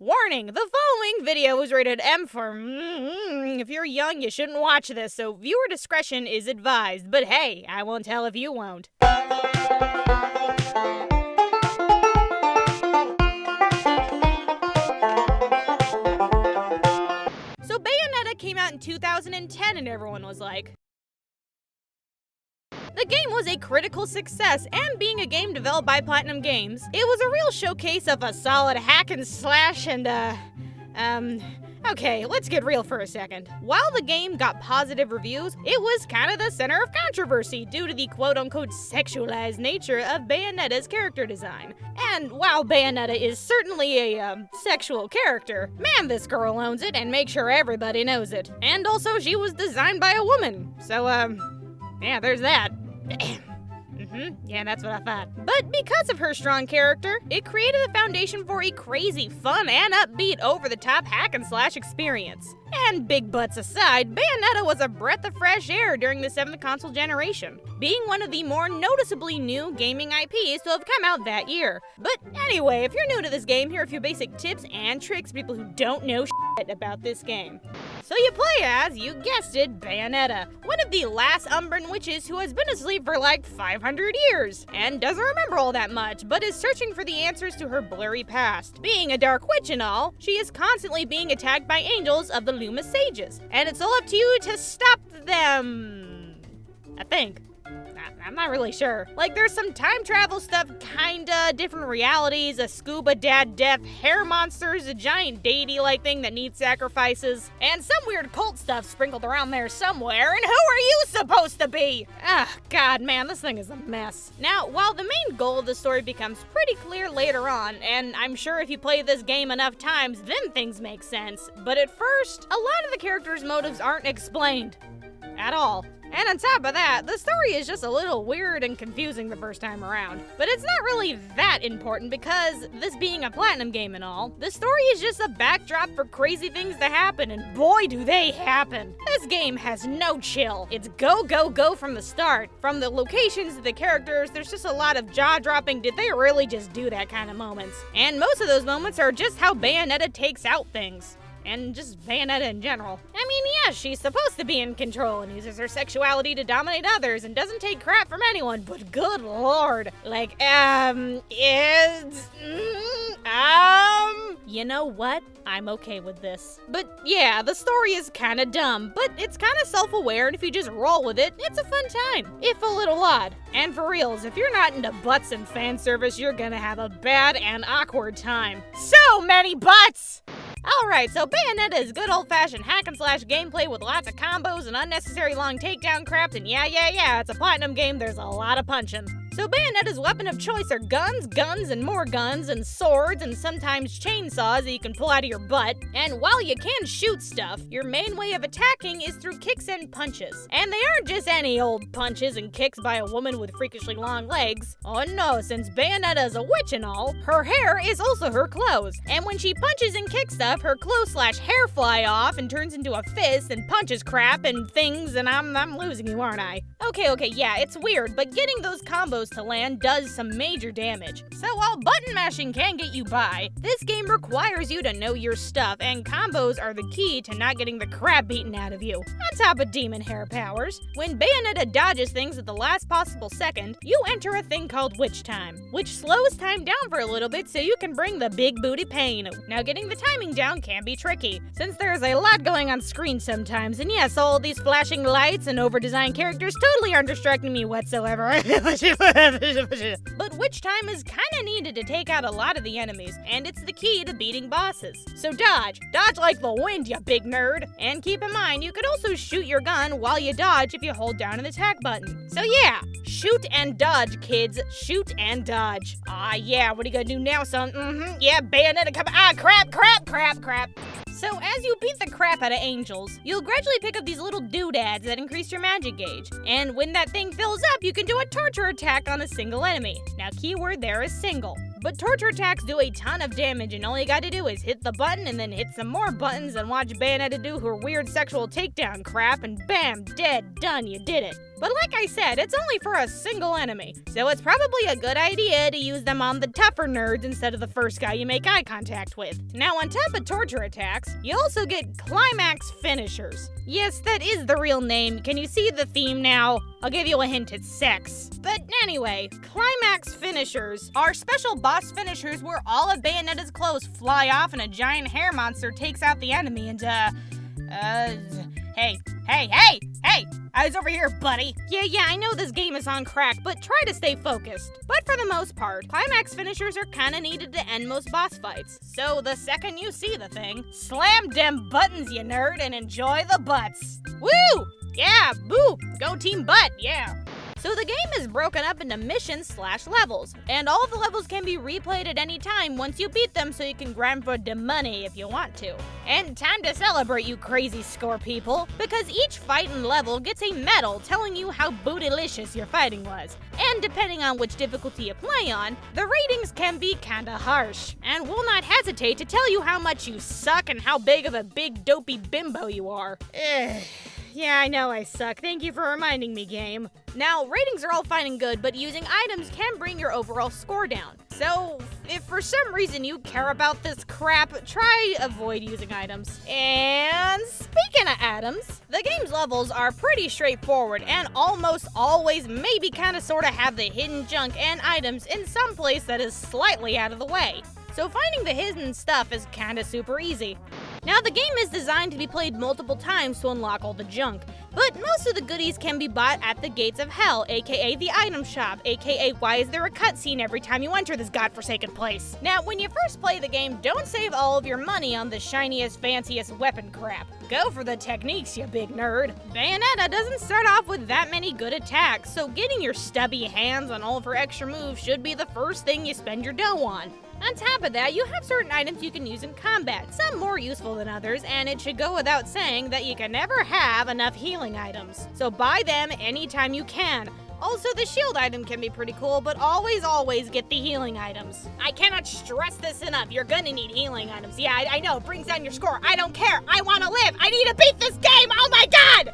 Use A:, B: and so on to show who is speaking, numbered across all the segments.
A: Warning, the following video is rated M for if you're young, you shouldn't watch this, so viewer discretion is advised. But hey, I won't tell if you won't. So Bayonetta came out in 2010 and everyone was like, the game was a critical success, and being a game developed by Platinum Games, it was a real showcase of a solid hack and slash and, okay, let's get real for a second. While the game got positive reviews, it was kind of the center of controversy due to the quote-unquote sexualized nature of Bayonetta's character design. And while Bayonetta is certainly a, sexual character, man, this girl owns it and makes sure everybody knows it. And also, she was designed by a woman, so, yeah, there's that. Yeah, that's what I thought. But because of her strong character, it created the foundation for a crazy, fun, and upbeat, over-the-top hack-and-slash experience. And big butts aside, Bayonetta was a breath of fresh air during the 7th console generation, being one of the more noticeably new gaming IPs to have come out that year. But anyway, if you're new to this game, here are a few basic tips and tricks for people who don't know shit about this game. So you play as, you guessed it, Bayonetta, one of the last Umbran witches who has been asleep for like 500 years, and doesn't remember all that much, but is searching for the answers to her blurry past. Being a dark witch and all, she is constantly being attacked by angels of the Luma Sages, and it's all up to you to stop them, I think. I'm not really sure. Like, there's some time travel stuff, kinda, different realities, a scuba dad death, hair monsters, a giant deity-like thing that needs sacrifices, and some weird cult stuff sprinkled around there somewhere, and who are you supposed to be? God, man, this thing is a mess. Now, while the main goal of the story becomes pretty clear later on, and I'm sure if you play this game enough times, then things make sense, but at first, a lot of the characters' motives aren't explained. At all. And on top of that, the story is just a little weird and confusing the first time around. But it's not really that important because, this being a Platinum game and all, the story is just a backdrop for crazy things to happen, and boy do they happen! This game has no chill. It's go, go, go from the start. From the locations to the characters, there's just a lot of jaw-dropping, did they really just do that kind of moments. And most of those moments are just how Bayonetta takes out things. And just Bayonetta in general. I mean, yeah, she's supposed to be in control and uses her sexuality to dominate others and doesn't take crap from anyone, but good lord. Like, you know what? I'm okay with this. But yeah, the story is kinda dumb, but it's kinda self-aware, and if you just roll with it, it's a fun time, if a little odd. And for reals, if you're not into butts and fan service, you're gonna have a bad and awkward time. So many butts! Alright, so Bayonetta is good old-fashioned hack-and-slash gameplay with lots of combos and unnecessary long takedown craps, and yeah, it's a Platinum game, there's a lot of punching. So Bayonetta's weapon of choice are guns, guns, and more guns, and swords, and sometimes chainsaws that you can pull out of your butt. And while you can shoot stuff, your main way of attacking is through kicks and punches. And they aren't just any old punches and kicks by a woman with freakishly long legs. Oh no, since Bayonetta is a witch and all, her hair is also her clothes. And when she punches and kicks stuff, her clothes/hair fly off and turns into a fist and punches crap and things, and I'm losing you, aren't I? Okay, yeah, it's weird, but getting those combos to land does some major damage. So while button mashing can get you by, this game requires you to know your stuff, and combos are the key to not getting the crap beaten out of you. On top of demon hair powers, when Bayonetta dodges things at the last possible second, you enter a thing called witch time, which slows time down for a little bit so you can bring the big booty pain. Now getting the timing down can be tricky, since there's a lot going on screen sometimes, and yes, all these flashing lights and over-designed characters totally aren't distracting me whatsoever. But witch time is kinda needed to take out a lot of the enemies, and it's the key to beating bosses. So dodge like the wind, you big nerd! And keep in mind, you could also shoot your gun while you dodge if you hold down an attack button. So yeah, shoot and dodge, kids, shoot and dodge. Yeah, what are you gonna do now, son? Yeah, Bayonetta crap. So as you beat the crap out of angels, you'll gradually pick up these little doodads that increase your magic gauge. And when that thing fills up, you can do a torture attack on a single enemy. Now keyword there is single. but torture attacks do a ton of damage, and all you gotta do is hit the button and then hit some more buttons and watch Bayonetta do her weird sexual takedown crap, and bam, dead, done, you did it. But like I said, it's only for a single enemy, so it's probably a good idea to use them on the tougher nerds instead of the first guy you make eye contact with. Now, on top of torture attacks, you also get Climax Finishers. Yes, that is the real name. Can you see the theme now? I'll give you a hint, it's sex. But anyway, Climax Finishers are special boss finishers where all of Bayonetta's clothes fly off and a giant hair monster takes out the enemy and, hey, I was over here, buddy. Yeah, I know this game is on crack, but try to stay focused. But for the most part, Climax Finishers are kinda needed to end most boss fights. So the second you see the thing, slam dem buttons, you nerd, and enjoy the butts. Woo! Yeah, boo! Go Team Butt, yeah! So the game is broken up into missions/levels, and all of the levels can be replayed at any time once you beat them, so you can grind for the money if you want to. And time to celebrate, you crazy score people, because each fight and level gets a medal telling you how bootylicious your fighting was. And depending on which difficulty you play on, the ratings can be kinda harsh, and will not hesitate to tell you how much you suck and how big of a big dopey bimbo you are. Yeah, I know I suck. Thank you for reminding me, game. Now, ratings are all fine and good, but using items can bring your overall score down. So, if for some reason you care about this crap, try avoid using items. And speaking of items, the game's levels are pretty straightforward and almost always maybe kinda sorta have the hidden junk and items in some place that is slightly out of the way. So finding the hidden stuff is kinda super easy. Now, the game is designed to be played multiple times to unlock all the junk, but most of the goodies can be bought at the Gates of Hell, aka the item shop, aka why is there a cutscene every time you enter this godforsaken place? Now, when you first play the game, don't save all of your money on the shiniest, fanciest weapon crap. Go for the techniques, you big nerd. Bayonetta doesn't start off with that many good attacks, so getting your stubby hands on all of her extra moves should be the first thing you spend your dough on. On top of that, you have certain items you can use in combat, some more useful than others, and it should go without saying that you can never have enough healing items. So buy them anytime you can. Also, the shield item can be pretty cool, but always get the healing items. I cannot stress this enough, you're gonna need healing items. Yeah, I know, it brings down your score. I don't care, I wanna live, I need to beat this game, oh my god!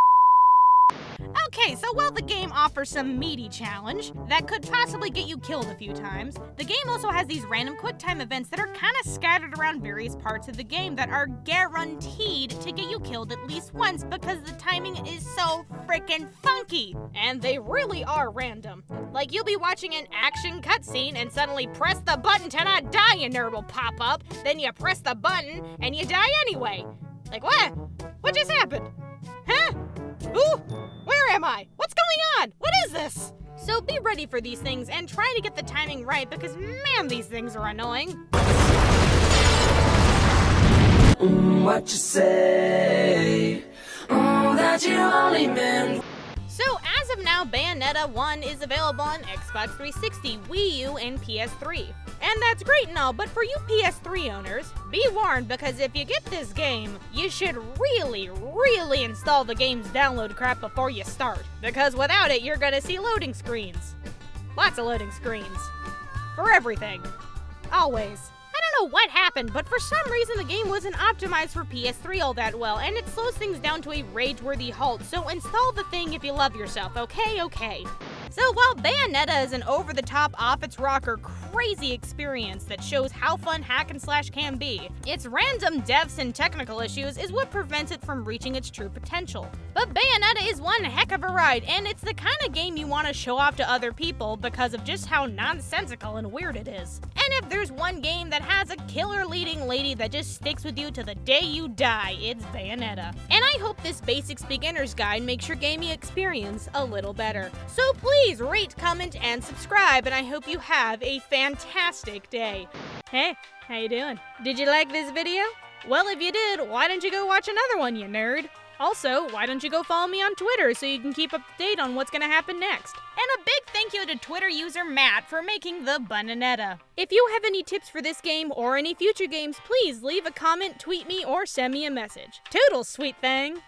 A: Okay, so while the game offers some meaty challenge that could possibly get you killed a few times, the game also has these random quicktime events that are kind of scattered around various parts of the game that are guaranteed to get you killed at least once because the timing is so freaking funky. And they really are random. Like, you'll be watching an action cutscene and suddenly press the button to not die, a nerd will pop up, then you press the button and you die anyway. Like, what? What just happened? Huh? Ooh, where am I? What's going on? What is this? So be ready for these things and try to get the timing right because man, these things are annoying.
B: What you say? That you only meant.
A: So as of now, Bayonetta 1 is available on Xbox 360, Wii U, and PS3. And that's great and all, but for you PS3 owners, be warned because if you get this game, you should really install the game's download crap before you start. Because without it, you're gonna see loading screens. Lots of loading screens. For everything. Always. I don't know what happened, but for some reason the game wasn't optimized for PS3 all that well, and it slows things down to a rage-worthy halt, so install the thing if you love yourself, okay? So while Bayonetta is an over-the-top, off-its-rocker, crazy experience that shows how fun hack and slash can be, its random deaths and technical issues is what prevents it from reaching its true potential. But Bayonetta is one heck of a ride, and it's the kind of game you want to show off to other people because of just how nonsensical and weird it is. And if there's one game that has a killer leading lady that just sticks with you to the day you die, it's Bayonetta. And I hope this basics beginner's guide makes your gaming experience a little better. So please rate, comment, and subscribe, and I hope you have a fantastic day. Hey, how you doing? Did you like this video? Well, if you did, why don't you go watch another one, you nerd? Also, why don't you go follow me on Twitter so you can keep up to date on what's gonna happen next? And a big thank you to Twitter user Matt for making the Bayonetta. If you have any tips for this game or any future games, please leave a comment, tweet me, or send me a message. Toodles, sweet thing!